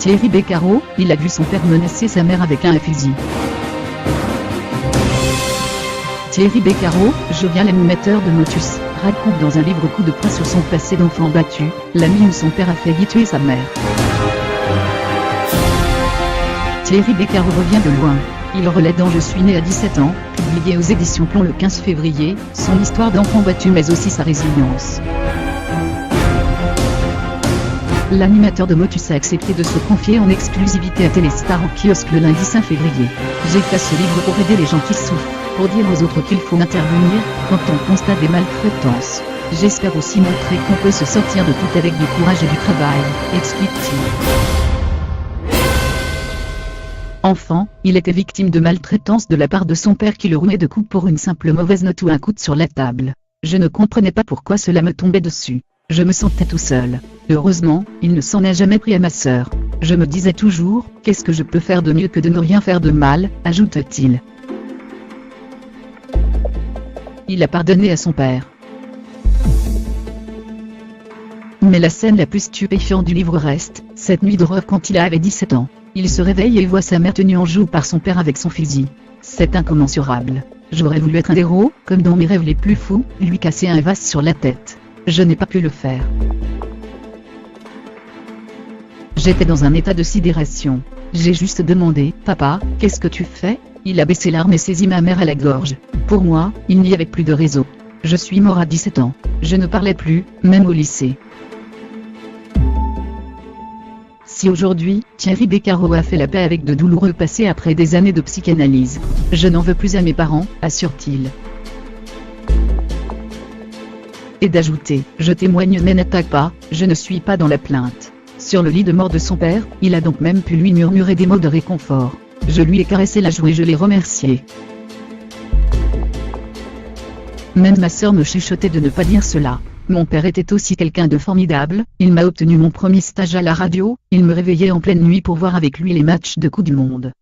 Thierry Beccaro, il a vu son père menacer sa mère avec un fusil. Thierry Beccaro, jovial animateur de Motus, raconte dans un livre coup de poing sur son passé d'enfant battu, la nuit où son père a failli tuer sa mère. Thierry Beccaro revient de loin. Il relaie dans Je suis né à 17 ans, publié aux éditions Plomb le 15 février, son histoire d'enfant battu mais aussi sa résilience. L'animateur de Motus a accepté de se confier en exclusivité à Téléstar en kiosque le lundi 5 février. J'écris ce livre pour aider les gens qui souffrent, pour dire aux autres qu'il faut intervenir quand on constate des maltraitances. J'espère aussi montrer qu'on peut se sortir de tout avec du courage et du travail, explique-t-il. Enfant, il était victime de maltraitance de la part de son père qui le rouait de coups pour une simple mauvaise note ou un coude sur la table. Je ne comprenais pas pourquoi cela me tombait dessus. Je me sentais tout seul. Heureusement, il ne s'en a jamais pris à ma sœur. Je me disais toujours, qu'est-ce que je peux faire de mieux que de ne rien faire de mal, ajoute-t-il. Il a pardonné à son père. Mais la scène la plus stupéfiante du livre reste, cette nuit d'horreur quand il avait 17 ans. Il se réveille et voit sa mère tenue en joue par son père avec son fusil. C'est incommensurable. J'aurais voulu être un héros, comme dans mes rêves les plus fous, lui casser un vase sur la tête. Je n'ai pas pu le faire. J'étais dans un état de sidération. J'ai juste demandé, « Papa, qu'est-ce que tu fais ?» Il a baissé l'arme et saisi ma mère à la gorge. Pour moi, il n'y avait plus de réseau. Je suis mort à 17 ans. Je ne parlais plus, même au lycée. Si aujourd'hui, Thierry Beccaro a fait la paix avec de douloureux passés après des années de psychanalyse, je n'en veux plus à mes parents, assure-t-il. Et d'ajouter, je témoigne mais n'attaque pas, je ne suis pas dans la plainte. Sur le lit de mort de son père, il a donc même pu lui murmurer des mots de réconfort. Je lui ai caressé la joue et je l'ai remercié. Même ma sœur me chuchotait de ne pas dire cela. Mon père était aussi quelqu'un de formidable, il m'a obtenu mon premier stage à la radio, il me réveillait en pleine nuit pour voir avec lui les matchs de Coupe du Monde.